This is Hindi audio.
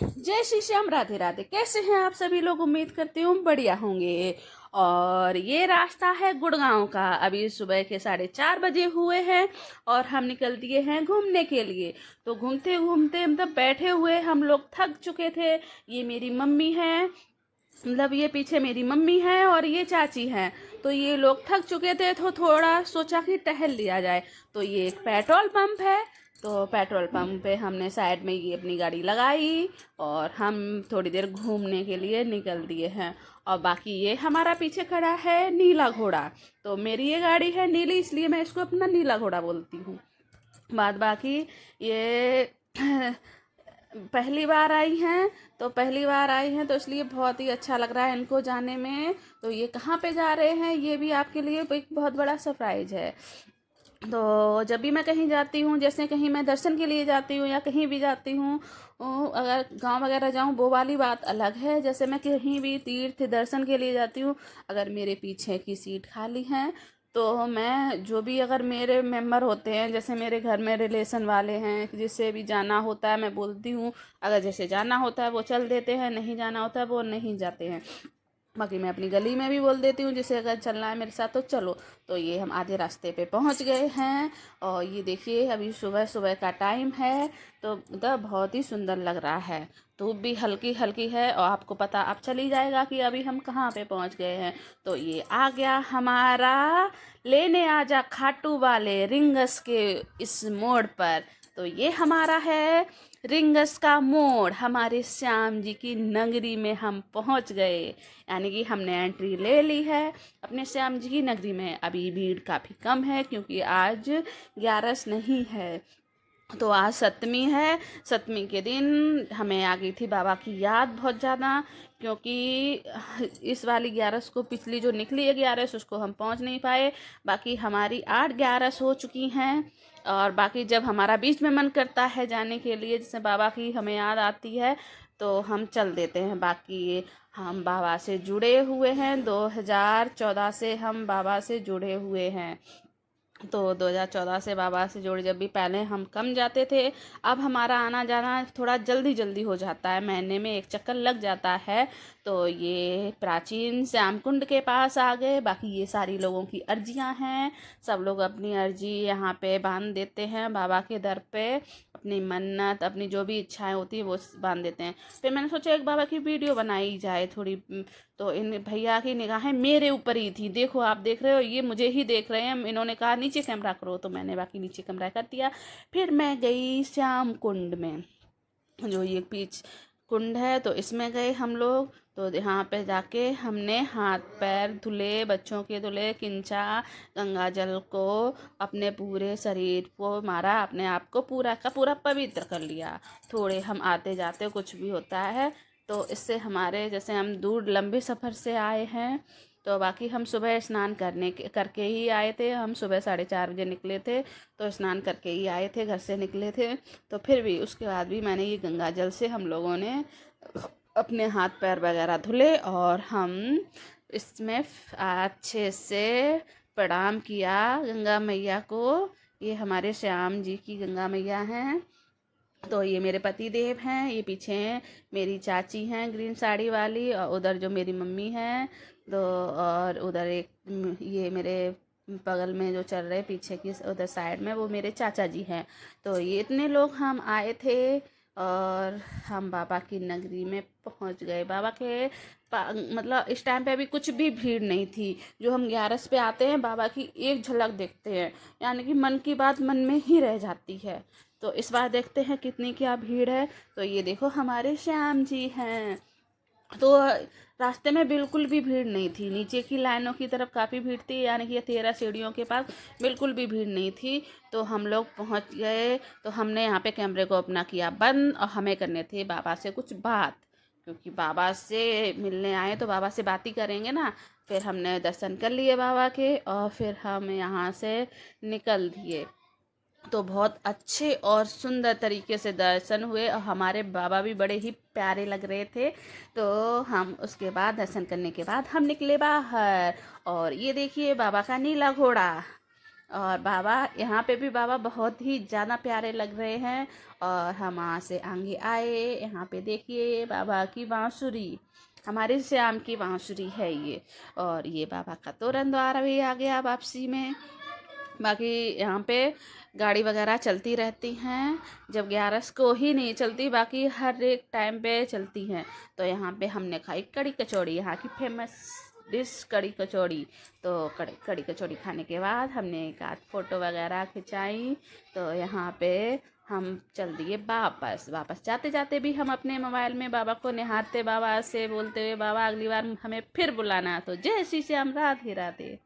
जय श्री श्याम, राधे राधे। कैसे हैं आप सभी लोग? उम्मीद करती हूँ बढ़िया होंगे। और ये रास्ता है गुड़गांव का। अभी सुबह के 4:30 बजे हुए हैं और हम निकल दिए हैं घूमने के लिए। तो घूमते घूमते मतलब बैठे हुए हम लोग थक चुके थे। ये मेरी मम्मी है, मतलब ये पीछे मेरी मम्मी है और ये चाची हैं। तो ये लोग थक चुके थे तो थोड़ा सोचा कि टहल लिया जाए। तो ये एक पेट्रोल पंप है, तो पेट्रोल पंप पे हमने साइड में ये अपनी गाड़ी लगाई और हम थोड़ी देर घूमने के लिए निकल दिए हैं। और बाकी ये हमारा पीछे खड़ा है नीला घोड़ा। तो मेरी ये गाड़ी है नीली, इसलिए मैं इसको अपना नीला घोड़ा बोलती हूँ। बाद बाकी ये पहली बार आई हैं तो इसलिए बहुत ही अच्छा लग रहा है इनको जाने में। तो ये कहाँ पे जा रहे हैं ये भी आपके लिए एक बहुत बड़ा सरप्राइज है। तो जब भी मैं कहीं जाती हूँ, जैसे कहीं मैं दर्शन के लिए जाती हूँ या कहीं भी जाती हूँ, अगर गांव वगैरह जाऊँ वो वाली बात अलग है। जैसे मैं कहीं भी तीर्थ दर्शन के लिए जाती हूँ, अगर मेरे पीछे की सीट खाली है तो मैं जो भी अगर मेरे मेंबर होते हैं, जैसे मेरे घर में रिलेशन वाले हैं, जिससे भी जाना होता है मैं बोलती हूँ। अगर जैसे जाना होता है वो चल देते हैं, नहीं जाना होता है वो नहीं जाते हैं। बाकी मैं अपनी गली में भी बोल देती हूँ जिसे अगर चलना है मेरे साथ तो चलो। तो ये हम आधे रास्ते पे पहुँच गए हैं और ये देखिए अभी सुबह सुबह का टाइम है। तो मतलब बहुत ही सुंदर लग रहा है। धूप भी हल्की हल्की है और आपको पता अब चल ही जाएगा कि अभी हम कहाँ पे पहुँच गए हैं। तो ये आ गया हमारा लेने आजा खाटू वाले रिंगस के इस मोड़ पर। तो ये हमारा है रिंगस का मोड़। हमारे श्याम जी की नगरी में हम पहुंच गए, यानी कि हमने एंट्री ले ली है अपने श्याम जी की नगरी में। अभी भीड़ काफ़ी कम है क्योंकि आज 11 नहीं है। तो आज सप्तमी है। सप्तमी के दिन हमें आ गई थी बाबा की याद बहुत ज़्यादा, क्योंकि इस वाली 11 को, पिछली जो निकली है 11 उसको हम पहुंच नहीं पाए। बाकी हमारी 8-11 हो चुकी हैं। और बाकी जब हमारा बीच में मन करता है जाने के लिए, जैसे बाबा की हमें याद आती है तो हम चल देते हैं। बाकी हम बाबा से जुड़े हुए हैं, 2014 से हम बाबा से जुड़े हुए हैं। तो 2014 से बाबा से जोड़े, जब भी पहले हम कम जाते थे, अब हमारा आना जाना थोड़ा जल्दी जल्दी हो जाता है, महीने में एक चक्कर लग जाता है। तो ये प्राचीन श्याम कुंड के पास आ गए। बाकी ये सारी लोगों की अर्जियां हैं, सब लोग अपनी अर्जी यहाँ पे बांध देते हैं बाबा के दर पे। अपनी मन्नत, अपनी जो भी इच्छाएं होती है वो बांध देते हैं। फिर मैंने सोचा एक बाबा की वीडियो बनाई जाए थोड़ी। तो इन भैया की निगाहें मेरे ऊपर ही थी। देखो आप देख रहे हो, ये मुझे ही देख रहे हैं। इन्होंने कहा नीचे कैमरा करो तो मैंने बाकी नीचे कैमरा कर दिया। फिर मैं गई श्याम कुंड में, जो ये पीच कुंड है, तो इसमें गए हम लोग। तो यहाँ पे जाके हमने हाथ पैर धुले, बच्चों के धुले, किंचा गंगा जल को अपने पूरे शरीर को मारा, अपने आप को पूरा का पूरा पवित्र कर लिया। थोड़े हम आते जाते कुछ भी होता है तो इससे हमारे, जैसे हम दूर लंबे सफ़र से आए हैं, तो बाकी हम सुबह स्नान करके ही आए थे। हम सुबह 4:30 बजे निकले थे, तो स्नान करके ही आए थे, घर से निकले थे। तो फिर भी उसके बाद भी मैंने ये गंगा जल से हम लोगों ने अपने हाथ पैर वगैरह धुले और हम इसमें अच्छे से प्रणाम किया गंगा मैया को। ये हमारे श्याम जी की गंगा मैया हैं। तो ये मेरे पति देव हैं, ये पीछे मेरी चाची हैं ग्रीन साड़ी वाली, और उधर जो मेरी मम्मी हैं। तो और उधर एक ये मेरे बगल में जो चल रहे पीछे की उधर साइड में, वो मेरे चाचा जी हैं। तो ये इतने लोग हम आए थे और हम बाबा की नगरी में पहुंच गए। बाबा के मतलब इस टाइम पे अभी कुछ भी भीड़ नहीं थी। जो हम 11 पे आते हैं बाबा की एक झलक देखते हैं, यानी कि मन की बात मन में ही रह जाती है। तो इस बार देखते हैं कितनी क्या भीड़ है। तो ये देखो हमारे श्याम जी हैं। तो रास्ते में बिल्कुल भी भीड़ नहीं थी, नीचे की लाइनों की तरफ काफ़ी भीड़ थी, यानी कि 13 सीढ़ियों के पास बिल्कुल भी भीड़ नहीं थी। तो हम लोग पहुंच गए। तो हमने यहाँ पे कैमरे को अपना किया बंद और हमें करने थे बाबा से कुछ बात, क्योंकि बाबा से मिलने आए तो बाबा से बात ही करेंगे ना। फिर हमने दर्शन कर लिए बाबा के और फिर हम यहाँ से निकल दिए। तो बहुत अच्छे और सुंदर तरीके से दर्शन हुए और हमारे बाबा भी बड़े ही प्यारे लग रहे थे। तो हम उसके बाद दर्शन करने के बाद हम निकले बाहर। और ये देखिए बाबा का नीला घोड़ा। और बाबा यहाँ पे भी बाबा बहुत ही ज़्यादा प्यारे लग रहे हैं। और हम वहाँ से आगे आए, यहाँ पे देखिए बाबा की बांसुरी, हमारे श्याम की बांसुरी है ये। और ये बाबा का तोरण द्वार भी आ गया वापसी में। बाकी यहाँ पे गाड़ी वगैरह चलती रहती हैं, जब 11 को ही नहीं चलती, बाकी हर एक टाइम पे चलती हैं। तो यहाँ पे हमने खाई कड़ी कचौड़ी, यहाँ की फेमस डिश कड़ी कचौड़ी। तो कड़ी कचौड़ी खाने के बाद हमने एक आध फ़ोटो वगैरह खिंचाई। तो यहाँ पे हम चल दिए वापस जाते जाते भी हम अपने मोबाइल में बाबा को निहारते, बाबा से बोलते हुए बाबा अगली बार हमें फिर बुलाना। तो जय श्री श्याम, राधे राधे।